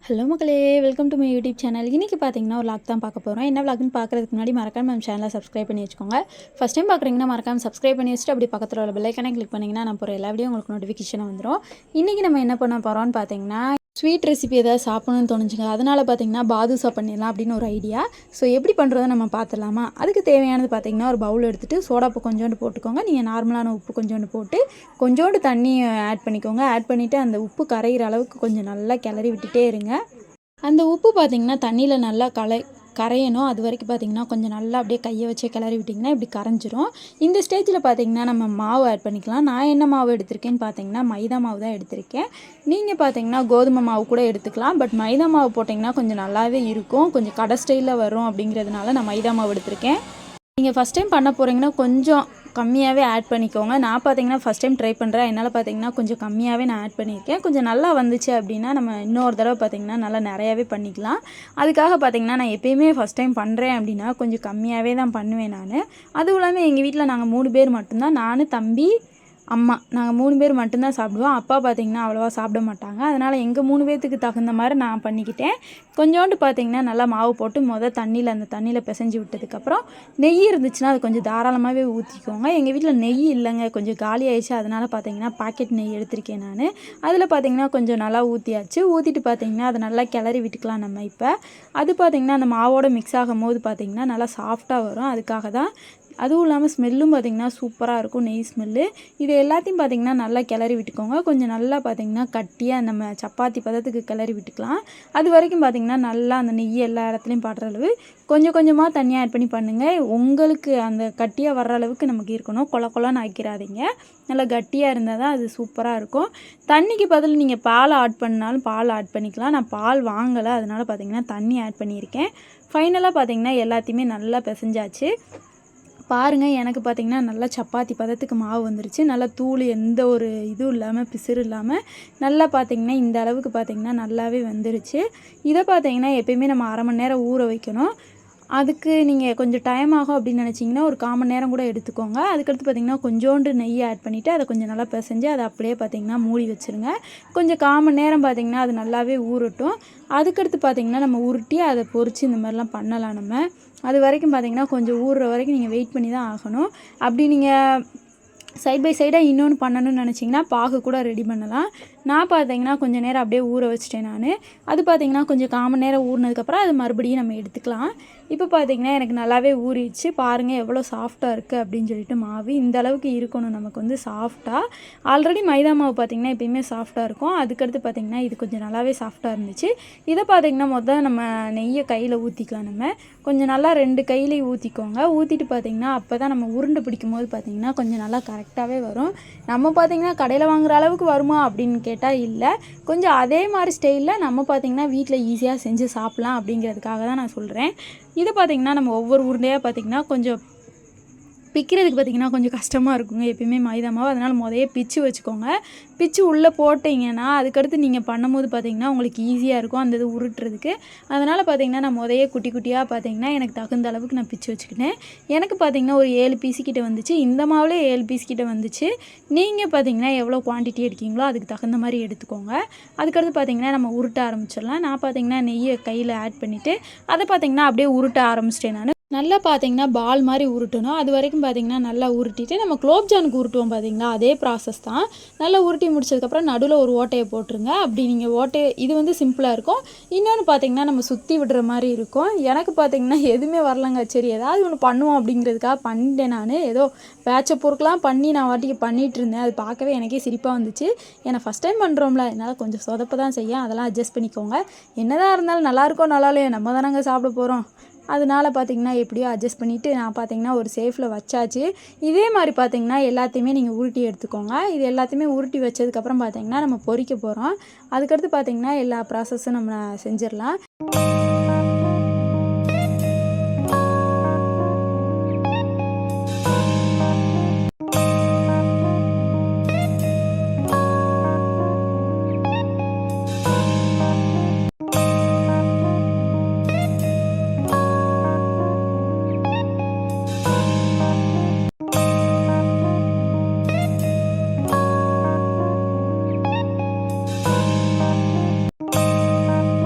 Hello மக்களே, welcome to my YouTube channel. இன்றைக்கி பார்த்தீங்கன்னா ஒரு லாக் தான் பார்க்க போகிறோம். என்ன வ்ளாக்னு பார்க்குறதுக்கு முன்னாடி மறக்காம நம்ம சேனலை சப்ஸ்கிரைப் பண்ணி வச்சுக்கோங்க. ஃபஸ்ட் டைம் பார்க்குறீங்கன்னா மறக்காம சப்ஸ்கிரைப் பண்ணி வச்சுட்டு அப்படி பக்கத்தில் உள்ள பெல் ஐக்கானை கிளிக் பண்ணிங்கன்னா நான் போகிற எல்லா வீடியோ உங்களுக்கு நோட்டிஃபிகேஷன் வந்துடும். இன்றைக்கி நம்ம என்ன பண்ண போகிறோம்னு பார்த்தீங்கன்னா ஸ்வீட் ரெசிபி ஏதாவது சாப்பிடணும்னு தோணுச்சுங்க. அதனால் பார்த்தீங்கன்னா பாதுஷா பண்ணிடலாம் அப்படின்னு ஒரு ஐடியா. ஸோ எப்படி பண்ணுறதை நம்ம பார்த்துடலாமா? அதுக்கு தேவையானது பார்த்தீங்கன்னா ஒரு பவுல் எடுத்துகிட்டு சோடாப்பு கொஞ்சோண்டு போட்டுக்கோங்க. நீங்கள் நார்மலான உப்பு கொஞ்சோண்டு போட்டு கொஞ்சோண்டு தண்ணி ஆட் பண்ணிக்கோங்க. ஆட் பண்ணிவிட்டு அந்த உப்பு கரைகிற அளவுக்கு கொஞ்சம் நல்லா கிளறி விட்டுட்டே இருங்க. அந்த உப்பு பார்த்திங்கன்னா தண்ணியில் நல்லா கரையணும். அது வரைக்கும் பார்த்திங்கன்னா கொஞ்சம் நல்லா அப்படியே கையை வச்சு கிளறி விட்டிங்கன்னா இப்படி கரைஞ்சிரும். இந்த ஸ்டேஜில் பார்த்திங்கன்னா நம்ம மாவு ஆட் பண்ணிக்கலாம். நான் என்ன மாவு எடுத்திருக்கேன்னு பார்த்திங்கன்னா மைதா மாவு தான் எடுத்திருக்கேன். நீங்கள் பார்த்திங்கன்னா கோதுமை மாவு கூட எடுத்துக்கலாம். பட் மைதா மாவு போட்டிங்கன்னா கொஞ்சம் நல்லாவே இருக்கும், கொஞ்சம் கடை ஸ்டைலில் வரும். அப்படிங்கிறதுனால நான் மைதா மாவு எடுத்திருக்கேன். நீங்கள் ஃபஸ்ட் டைம் பண்ண போகிறீங்கன்னா கொஞ்சம் கம்மியாகவே ஆட் பண்ணிக்கோங்க. நான் பார்த்தீங்கன்னா ஃபஸ்ட் டைம் ட்ரை பண்ணுறேன். என்னால் பார்த்தீங்கன்னா கொஞ்சம் கம்மியாகவே நான் ஆட் பண்ணியிருக்கேன். கொஞ்சம் நல்லா வந்துச்சு அப்படின்னா நம்ம இன்னொரு தடவை பார்த்திங்கன்னா நல்லா நிறையாவே பண்ணிக்கலாம். அதுக்காக பார்த்திங்கன்னா நான் எப்போயுமே ஃபஸ்ட் டைம் பண்ணுறேன் அப்படின்னா கொஞ்சம் கம்மியாகவே தான் பண்ணுவேன் நான். அதுவும் இல்லாமல் எங்கள் வீட்டில் நாங்கள் 3 பேர் மட்டும்தான், நான், தம்பி, அம்மா, நாங்கள் 3 பேர் மட்டும்தான் சாப்பிடுவோம். அப்பா பார்த்திங்கன்னா அவ்வளோவா சாப்பிட மாட்டாங்க. அதனால் எங்கள் 3 பேர்த்துக்கு தகுந்த மாதிரி நான் பண்ணிக்கிட்டேன். கொஞ்சோண்டு பார்த்திங்கன்னா நல்லா மாவு போட்டு அந்த தண்ணியில் பிசைஞ்சு விட்டதுக்கப்புறம் நெய் இருந்துச்சுன்னா அது கொஞ்சம் தாராளமாகவே ஊற்றிக்கோங்க. எங்கள் வீட்டில் நெய் இல்லைங்க, கொஞ்சம் காலி ஆயிடுச்சு. அதனால் பார்த்திங்கன்னா பாக்கெட் நெய் எடுத்திருக்கேன் நான். அதில் பார்த்திங்கன்னா கொஞ்சம் நல்லா ஊற்றியாச்சு. ஊற்றிட்டு பார்த்திங்கன்னா அதை நல்லா கிளறி விட்டுக்கலாம் நம்ம. இப்போ அது பார்த்திங்கன்னா அந்த மாவோட மிக்ஸ் ஆகும் போது பார்த்திங்கன்னா நல்லா சாஃப்டாக வரும். அதுக்காக தான். அதுவும் இல்லாமல் ஸ்மெல்லும் பார்த்திங்கன்னா சூப்பராக இருக்கும், நெய் ஸ்மெல்லு. இது எல்லாத்தையும் பார்த்திங்கன்னா நல்லா கிளறி விட்டுக்கோங்க. கொஞ்சம் நல்லா பார்த்திங்கன்னா கட்டியாக நம்ம சப்பாத்தி பதத்துக்கு கிளறி விட்டுக்கலாம். அது வரைக்கும் பார்த்திங்கன்னா நல்லா அந்த நெய் எல்லா இடத்துலையும் பாடுற அளவு கொஞ்சம் கொஞ்சமாக தண்ணியாக ஆட் பண்ணி பண்ணுங்கள். உங்களுக்கு அந்த கட்டியாக வர்ற அளவுக்கு நமக்கு இருக்கணும். கொலன்னு ஆக்கிடாதீங்க. நல்லா கட்டியாக இருந்தால் தான் அது சூப்பராக இருக்கும். தண்ணிக்கு பதில் நீங்கள் பால் ஆட் பண்ணாலும் பால் ஆட் பண்ணிக்கலாம். நான் பால் வாங்கலை, அதனால் பார்த்திங்கன்னா தண்ணி ஆட் பண்ணியிருக்கேன். ஃபைனலாக பார்த்திங்கன்னா எல்லாத்தையுமே நல்லா பிசைஞ்சாச்சு. பாருங்கள், எனக்கு பார்த்திங்கன்னா நல்லா சப்பாத்தி பதத்துக்கு மாவு வந்துருச்சு. நல்லா தூள் எந்த ஒரு இதுவும் இல்லாமல், பிசுறு இல்லாமல் நல்லா பார்த்திங்கன்னா இந்த அளவுக்கு பார்த்திங்கன்னா நல்லாவே வந்துருச்சு. இதை பார்த்திங்கன்னா எப்பயுமே நம்ம அரை மணி நேரம் ஊற வைக்கணும். அதுக்கு நீங்கள் கொஞ்சம் டைம் ஆகும் அப்படின்னு நினச்சிங்கன்னா ஒரு 1/4 மணி நேரம் கூட எடுத்துக்கோங்க. அதுக்கடுத்து பார்த்திங்கன்னா கொஞ்சோண்டு நெய் ஆட் பண்ணிவிட்டு அதை கொஞ்சம் நல்லா பிசைஞ்சு அதை அப்படியே பார்த்திங்கன்னா மூடி வச்சுருங்க. கொஞ்சம் 1/4 மணி நேரம் பார்த்திங்கன்னா அது நல்லாவே ஊறட்டும். அதுக்கடுத்து பார்த்திங்கன்னா நம்ம உருட்டி அதை பொரித்து இந்த மாதிரிலாம் பண்ணலாம் நம்ம. அது வரைக்கும் பார்த்திங்கன்னா கொஞ்சம் ஊறுற வரைக்கும் நீங்கள் வெயிட் பண்ணி தான் ஆகணும். அப்படி நீங்கள் சைட் பை சைடாக இன்னொன்று பண்ணணும்னு நினச்சிங்கன்னா பாகு கூட ரெடி பண்ணலாம். நான் பார்த்திங்கன்னா கொஞ்சம் நேரம் அப்படியே ஊற வச்சிட்டேன் நான். அது பார்த்திங்கன்னா கொஞ்சம் 1/4 மணி நேரம் ஊறினதுக்கப்புறம் அது மறுபடியும் நம்ம எடுத்துக்கலாம். இப்போ பார்த்திங்கன்னா எனக்கு நல்லாவே ஊறிடுச்சு. பாருங்கள் எவ்வளோ சாஃப்டாக இருக்குது அப்படின்னு சொல்லிட்டு மாவு இந்த அளவுக்கு இருக்கணும் நமக்கு வந்து சாஃப்டாக. ஆல்ரெடி மைதா மாவு பார்த்திங்கன்னா எப்பயுமே சாஃப்டாக இருக்கும். அதுக்கடுத்து பார்த்திங்கன்னா இது கொஞ்சம் நல்லாவே சாஃப்டாக இருந்துச்சு. இதை பார்த்திங்கன்னா நம்ம நெய்யை கையில் ஊற்றிக்கலாம். நம்ம கொஞ்சம் நல்லா 2 கையிலையும் ஊற்றிக்கோங்க. ஊற்றிட்டு பார்த்திங்கன்னா அப்போ தான் நம்ம உருண்டை பிடிக்கும் போது பார்த்திங்கன்னா கொஞ்சம் நல்லா கரெக்டாகவே வரும். நம்ம பார்த்திங்கன்னா கடையில் வாங்குகிற அளவுக்கு வருமா அப்படின்னு கேட்டால் இல்லை. கொஞ்சம் அதே மாதிரி ஸ்டைலில் நம்ம பார்த்திங்கன்னா வீட்டில் ஈஸியாக செஞ்சு சாப்பிட்லாம் அப்படிங்கிறதுக்காக தான் நான் சொல்கிறேன். இதை பார்த்திங்கன்னா நம்ம ஒவ்வொரு உருண்டையாக பார்த்திங்கன்னா கொஞ்சம் பிக்கிறதுக்கு பார்த்திங்கன்னா கொஞ்சம் கஷ்டமாக இருக்குங்க எப்பயுமே மைதா மாவு. அதனால் முதலே பிச்சு வச்சுக்கோங்க. பிச்சு உள்ளே போட்டிங்கன்னா அதுக்கடுத்து நீங்கள் பண்ணும்போது பார்த்திங்கன்னா உங்களுக்கு ஈஸியாக இருக்கும் அந்த இது உருட்டுறதுக்கு. அதனால் பார்த்திங்கன்னா நான் முதலே குட்டி குட்டியாக பார்த்திங்கன்னா எனக்கு தகுந்த அளவுக்கு நான் பிச்சு வச்சுக்கிட்டேன். எனக்கு பார்த்திங்கன்னா ஒரு 7 பீஸு கிட்ட வந்துச்சு. இந்த மாவுலே 7 பீஸ் கிட்ட வந்துச்சு. நீங்கள் பார்த்திங்கன்னா எவ்வளோ குவான்டிட்டி எடுக்கீங்களோ அதுக்கு தகுந்த மாதிரி எடுத்துக்கோங்க. அதுக்கடுத்து பார்த்திங்கன்னா நம்ம உருட்ட ஆரம்பிச்சிடலாம். நான் பார்த்திங்கன்னா நெய்யை கையில் ஆட் பண்ணிவிட்டு அதை பார்த்திங்கன்னா அப்படியே உருட்ட ஆரம்பிச்சிட்டேன் நான். நல்லா பார்த்திங்கன்னா பால் மாதிரி உருட்டணும். அது வரைக்கும் பார்த்திங்கன்னா நல்லா உருட்டிட்டு நம்ம குலோப்ஜானுக்கு உருட்டுவோம் பார்த்திங்களா, அதே ப்ராசஸ் தான். நல்லா உருட்டி முடிச்சதுக்கப்புறம் நடுவில் ஒரு ஓட்டையை போட்டுருங்க. அப்படி நீங்கள் இது வந்து சிம்பிளாக இருக்கும். இன்னொன்று பார்த்திங்கன்னா நம்ம சுற்றி விடுற மாதிரி இருக்கும். எனக்கு பார்த்திங்கன்னா எதுவுமே வரலங்க. சரி ஏதாவது ஒன்று பண்ணுவோம் அப்படிங்கிறதுக்காக பண்ணிட்டேன் நான். ஏதோ பேட்சை பொருட்கெலாம் பண்ணி நான் வாட்டிக்கு பண்ணிகிட்டு இருந்தேன். அது பார்க்கவே எனக்கே சிரிப்பாக வந்துச்சு. ஏன்னா ஃபஸ்ட் டைம் பண்ணுறோம்ல, என்னால் கொஞ்சம் சொதப்ப தான் செய்யும். அதெல்லாம் அட்ஜஸ்ட் பண்ணிக்கோங்க. என்னதான் இருந்தாலும் நல்லாயிருக்கோ நல்லாலையோ நம்ம தானங்க சாப்பிட போகிறோம். அதனால் பார்த்திங்கன்னா எப்படியோ அட்ஜஸ்ட் பண்ணிவிட்டு நான் பார்த்திங்கன்னா ஒரு சேஃபில் வச்சாச்சு. இதே மாதிரி பார்த்திங்கன்னா எல்லாத்தையுமே நீங்கள் உருட்டி எடுத்துக்கோங்க. இது எல்லாத்தையுமே உருட்டி வச்சதுக்கப்புறம் பார்த்திங்கன்னா நம்ம பொரிக்க போகிறோம். அதுக்கடுத்து பார்த்திங்கன்னா எல்லா ப்ராசஸும் நம்ம செஞ்சிடலாம்.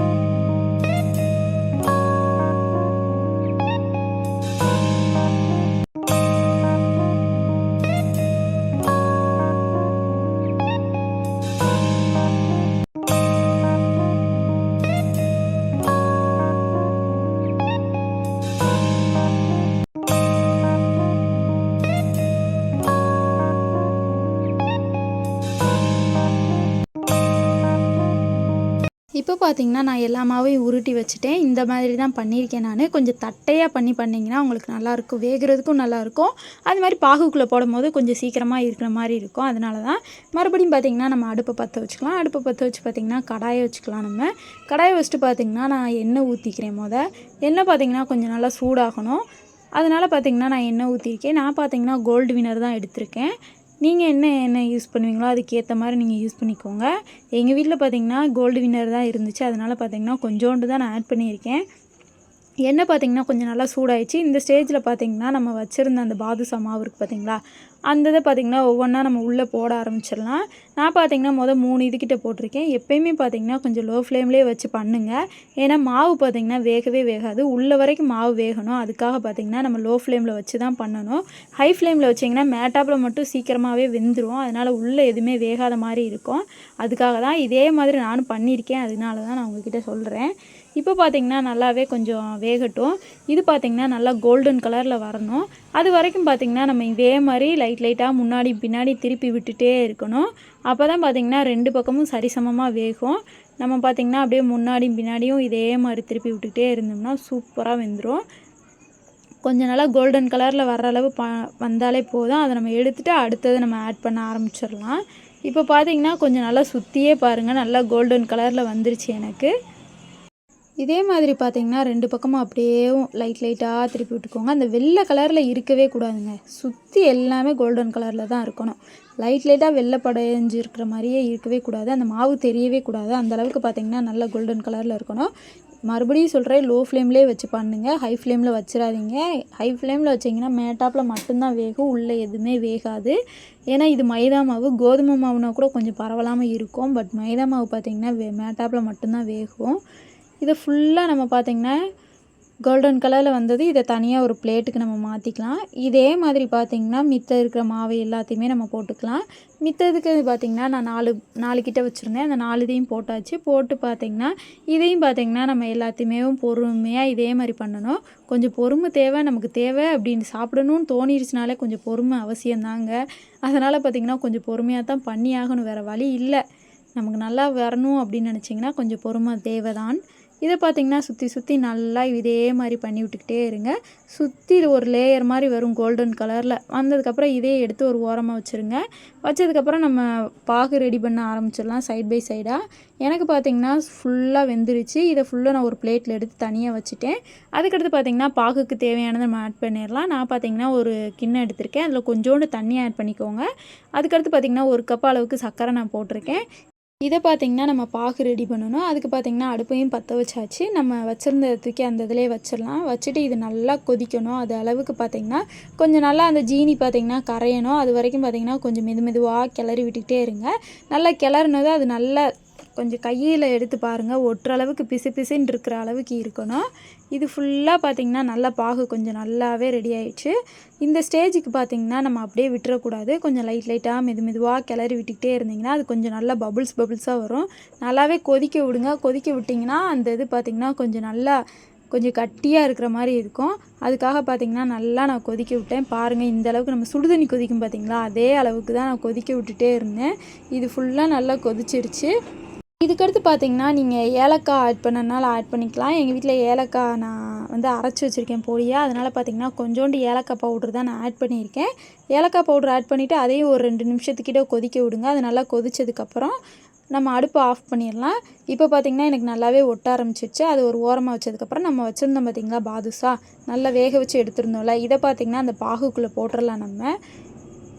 இப்போ பார்த்தீங்கன்னா நான் எல்லா மாவையும் உருட்டி வச்சுட்டேன். இந்த மாதிரி தான் பண்ணியிருக்கேன் நான். கொஞ்சம் தட்டையாக பண்ணிங்கன்னா உங்களுக்கு நல்லாயிருக்கும். வேகிறதுக்கும் நல்லாயிருக்கும். அது மாதிரி பாகுக்குள்ளே போடும்போது கொஞ்சம் சீக்கிரமாக இருக்கிற மாதிரி இருக்கும். அதனால தான். மறுபடியும் பார்த்திங்கன்னா நம்ம அடுப்பை பற்ற வச்சுக்கலாம். அடுப்பை பற்ற வச்சு பார்த்திங்கன்னா கடாயை வச்சுக்கலாம் நம்ம. கடாயை வச்சுட்டு பார்த்திங்கன்னா நான் எண்ணெய் ஊற்றிக்கிறேன் எண்ணெய் பார்த்திங்கன்னா கொஞ்சம் நல்லா சூடாகணும். அதனால் பார்த்திங்கன்னா நான் எண்ணெய் ஊற்றிருக்கேன். நான் பார்த்திங்கன்னா கோல்டு வினர் தான் எடுத்திருக்கேன். நீங்கள் என்ன எண்ணெய் யூஸ் பண்ணுவீங்களோ அதுக்கேற்ற மாதிரி நீங்கள் யூஸ் பண்ணிக்கோங்க. எங்கள் வீட்டில் பார்த்திங்கன்னா கோல்டு வின்னர் தான் இருந்துச்சு. அதனால் பார்த்திங்கன்னா கொஞ்சோண்டு தான் நான் ஆட் பண்ணியிருக்கேன். எண்ணெய் பார்த்திங்கன்னா கொஞ்சம் நல்லா சூடாயிடுச்சு. இந்த ஸ்டேஜில் பார்த்திங்கன்னா நம்ம வச்சுருந்த அந்த பாதுஷா மாவு இருக்குது பார்த்திங்களா, அந்த இதை பார்த்திங்கன்னா ஒவ்வொன்றா நம்ம உள்ளே போட ஆரம்பிச்சிடலாம். நான் பார்த்திங்கன்னா 3 இதுக்கிட்ட போட்டிருக்கேன். எப்போயுமே பார்த்திங்கன்னா கொஞ்சம் லோ ஃப்ளேம்லேயே வச்சு பண்ணுங்கள். ஏன்னா மாவு பார்த்திங்கன்னா வேகவே வேகாது. உள்ள வரைக்கும் மாவு வேகணும். அதுக்காக பார்த்திங்கன்னா நம்ம லோ ஃப்ளேமில் வச்சு தான் பண்ணணும். ஹை ஃப்ளேமில் வச்சிங்கன்னா மேட்டாப்பில் மட்டும் சீக்கிரமாகவே வெந்துடும். அதனால் உள்ளே எதுவுமே வேகாத மாதிரி இருக்கும். அதுக்காக தான் இதே மாதிரி நானும் பண்ணியிருக்கேன். அதனால தான் நான் உங்கள்கிட்ட சொல்கிறேன். இப்போ பார்த்திங்கன்னா நல்லாவே கொஞ்சம் வேகட்டும். இது பார்த்திங்கன்னா நல்லா கோல்டன் கலரில் வரணும். அது வரைக்கும் பார்த்திங்கன்னா நம்ம இதே மாதிரி லைட்டாக முன்னாடி பின்னாடி திருப்பி விட்டுட்டே இருக்கணும். அப்போ தான் பார்த்திங்கன்னா 2 பக்கமும் சரிசமமாக வேகும். நம்ம பார்த்திங்கன்னா அப்படியே முன்னாடியும் பின்னாடியும் இதே மாதிரி திருப்பி விட்டுக்கிட்டே இருந்தோம்னா சூப்பராக வெந்துடும். கொஞ்சம் நல்லா கோல்டன் கலரில் வர்ற அளவு வந்தாலே போதும். அதை நம்ம எடுத்துகிட்டு அடுத்தது நம்ம ஆட் பண்ண ஆரம்பிச்சிடலாம். இப்போ பார்த்திங்கன்னா கொஞ்சம் நல்லா சுற்றியே பாருங்கள், நல்லா கோல்டன் கலரில் வந்துருச்சு எனக்கு. இதே மாதிரி பார்த்திங்கன்னா 2 பக்கமும் அப்படியே லைட்டாக திருப்பி விட்டுக்கோங்க. அந்த வெள்ளை கலரில் இருக்கவே கூடாதுங்க. சுற்றி எல்லாமே கோல்டன் கலரில் தான் இருக்கணும். லைட்டாக வெள்ளை படைஞ்சு இருக்கிற மாதிரியே இருக்கவே கூடாது. அந்த மாவு தெரியவே கூடாது. அந்தளவுக்கு பார்த்திங்கன்னா நல்லா கோல்டன் கலரில் இருக்கணும். மறுபடியும் சொல்கிறேன், லோ ஃப்ளேம்லேயே வச்சு பண்ணுங்கள். ஹை ஃப்ளேமில் வச்சிடாதீங்க. ஹை ஃப்ளேமில் வச்சிங்கன்னா மேட்டாப்பில் மட்டும்தான் வேகும், உள்ளே எதுவுமே வேகாது. ஏன்னா இது மைதா மாவு. கோதுமை மாவுனா கூட கொஞ்சம் பரவலாமல் இருக்கும். பட் மைதா மாவு பார்த்திங்கன்னா மேட்டாப்பில் மட்டும்தான் வேகும். இதை ஃபுல்லாக நம்ம பார்த்திங்கன்னா கோல்டன் கலரில் வந்தது. இதை தனியாக ஒரு பிளேட்டுக்கு நம்ம மாற்றிக்கலாம். இதே மாதிரி பார்த்திங்கன்னா மித்தம் இருக்கிற மாவு எல்லாத்தையுமே நம்ம போட்டுக்கலாம். மித்ததுக்கு பார்த்திங்கன்னா நான் 4 கிட்ட வச்சுருந்தேன். அந்த 4 இதையும் போட்டாச்சு. போட்டு பார்த்திங்கன்னா இதையும் பார்த்திங்கன்னா நம்ம எல்லாத்தையுமே பொறுமையாக இதே மாதிரி பண்ணணும். கொஞ்சம் பொறுமை தேவை, நமக்கு தேவை அப்படின்னு சாப்பிடணும்னு தோணிடுச்சுனாலே கொஞ்சம் பொறுமை அவசியம்தாங்க. அதனால் பார்த்திங்கன்னா கொஞ்சம் பொறுமையாக தான் பண்ணி ஆகணும், வேறு வழி இல்லை. நமக்கு நல்லா வரணும் அப்படின்னு நினச்சிங்கன்னா கொஞ்சம் பொறுமை தேவை தான். இதை பார்த்திங்கன்னா சுற்றி நல்லா இதே மாதிரி பண்ணி விட்டுக்கிட்டே இருங்க. சுற்றி இது ஒரு லேயர் மாதிரி வரும் கோல்டன் கலரில் வந்ததுக்கப்புறம் இதே எடுத்து ஒரு ஓரமாக வச்சுருங்க. வச்சதுக்கப்புறம் நம்ம பாகு ரெடி பண்ண ஆரம்பிச்சிடலாம் சைட் பை சைடாக. எனக்கு பார்த்திங்கன்னா ஃபுல்லாக வெந்துருச்சு. இதை ஃபுல்லாக நான் ஒரு பிளேட்டில் எடுத்து தனியாக வச்சுட்டேன். அதுக்கடுத்து பார்த்திங்கன்னா பாகுக்கு தேவையானதை நம்ம ஆட் பண்ணிடலாம். நான் பார்த்திங்கன்னா ஒரு கிண்ணம் எடுத்திருக்கேன். அதில் கொஞ்சோண்டு தண்ணி ஆட் பண்ணிக்கோங்க. அதுக்கடுத்து பார்த்திங்கன்னா 1 கப் அளவுக்கு சர்க்கரை நான் போட்டிருக்கேன். இதை பார்த்திங்கன்னா நம்ம பாகு ரெடி பண்ணணும். அதுக்கு பார்த்திங்கன்னா அடுப்பையும் பற்ற வச்சாச்சு. நம்ம வச்சுருந்த தூக்கி அந்த இதிலே வச்சிடலாம். வச்சுட்டு இது நல்லா கொதிக்கணும். அது அளவுக்கு பார்த்திங்கன்னா கொஞ்சம் நல்லா அந்த ஜீனி பார்த்திங்கன்னா கரையணும். அது வரைக்கும் பார்த்திங்கன்னா கொஞ்சம் மெதுவாக கிளறி விட்டுக்கிட்டே இருங்க. நல்லா கிளறினது அது நல்லா கொஞ்சம் கையில் எடுத்து பாருங்கள், ஒட்டுற அளவுக்கு பிசுன்னு இருக்கிற அளவுக்கு இருக்கணும். இது ஃபுல்லாக பார்த்திங்கன்னா நல்லா பாகு கொஞ்சம் நல்லாவே ரெடி ஆயிடுச்சு. இந்த ஸ்டேஜுக்கு பார்த்திங்கன்னா நம்ம அப்படியே விட்டுறக்கூடாது. கொஞ்சம் லைட்டாக மெதுவாக கிளறி விட்டுக்கிட்டே இருந்திங்கன்னா அது கொஞ்சம் நல்லா பபுள்ஸாக வரும். நல்லாவே கொதிக்க விடுங்க. கொதிக்க விட்டிங்கன்னா அந்த இது பார்த்திங்கன்னா கொஞ்சம் கட்டியாக இருக்கிற மாதிரி இருக்கும். அதுக்காக பார்த்திங்கன்னா நல்லா நான் கொதிக்க விட்டேன். பாருங்கள், இந்த அளவுக்கு நம்ம சுடுதண்ணி கொதிக்கும் பார்த்திங்களா, அதே அளவுக்கு தான் நான் கொதிக்க விட்டுட்டே இருந்தேன். இது ஃபுல்லாக நல்லா கொதிச்சிருச்சு. இதுக்கடுத்து பார்த்திங்கன்னா நீங்கள் ஏலக்காய் ஆட் பண்ணனால ஆட் பண்ணிக்கலாம். எங்கள் வீட்டில் ஏலக்காய் நான் அரைச்சி வச்சுருக்கேன் பொடியாக. அதனால் பார்த்திங்கன்னா கொஞ்சோண்டு ஏலக்காய் பவுட்ரு தான் நான் ஆட் பண்ணியிருக்கேன். ஏலக்காய் பவுட்ரு ஆட் பண்ணிவிட்டு அதையும் ஒரு 2 நிமிஷத்துக்கிட்ட கொதிக்க விடுங்க. அது நல்லா கொதித்ததுக்கப்புறம் நம்ம அடுப்பை ஆஃப் பண்ணிடலாம். இப்போ பார்த்திங்கன்னா எனக்கு நல்லாவே ஒட்ட ஆரம்பிச்சிருச்சு. அது ஒரு ஓரமாக வச்சதுக்கப்புறம் நம்ம வச்சுருந்தோம் பார்த்திங்களா பாதுஷா, நல்லா வேக வச்சு எடுத்துருந்தோம்ல, இதை பார்த்திங்கன்னா அந்த பாகுக்குள்ளே போட்டுடலாம். நம்ம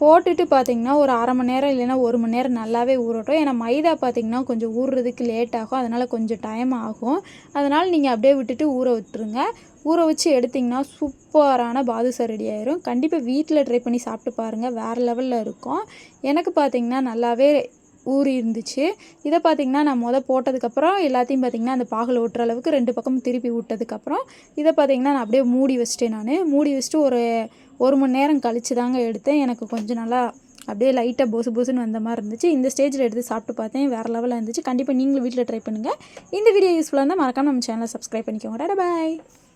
போட்டுட்டு பார்த்திங்கன்னா ஒரு 1/2 மணி நேரம் இல்லைன்னா 1 மணி நேரம் நல்லாவே ஊறட்டும். ஏன்னா மைதா பார்த்திங்கன்னா கொஞ்சம் ஊறுறதுக்கு லேட் ஆகும். அதனால் கொஞ்சம் டைம் ஆகும். அதனால் நீங்கள் அப்படியே விட்டுட்டு ஊற விட்டுருங்க. ஊற வச்சு எடுத்திங்கன்னா சூப்பரான பாதுஷா ரெடி ஆயிரும். கண்டிப்பாக வீட்டில் ட்ரை பண்ணி சாப்பிட்டு பாருங்கள், வேறு லெவலில் இருக்கும். எனக்கு பார்த்திங்கன்னா நல்லாவே ஊறி இருந்துச்சு. இதை பார்த்திங்கன்னா நான் போட்டதுக்கப்புறம் எல்லாத்தையும் பார்த்திங்கன்னா அந்த பாகில் ஒட்டுற அளவுக்கு 2 பக்கமும் திருப்பி விட்டதுக்கப்புறம் இதை பார்த்திங்கன்னா நான் அப்படியே மூடி வச்சுட்டேன். மூடி வச்சுட்டு ஒரு 1 மணி நேரம் கழித்து தாங்க எடுத்தேன். எனக்கு கொஞ்சம் நல்லா அப்படியே லைட்டாக பொசுன்னு வந்த மாதிரி இருந்துச்சு. இந்த ஸ்டேஜில் எடுத்து சாப்பிட்டு பார்த்தேன், வேறு லெவலில் இருந்துச்சு. கண்டிப்பாக நீங்களும் வீட்டில் ட்ரை பண்ணுங்கள். இந்த வீடியோ யூஸ்ஃபுல்லாக இருந்தால் மறக்காமல் நம்ம சேனலை சப்ஸ்கிரைப் பண்ணிக்கோங்க. பாய்.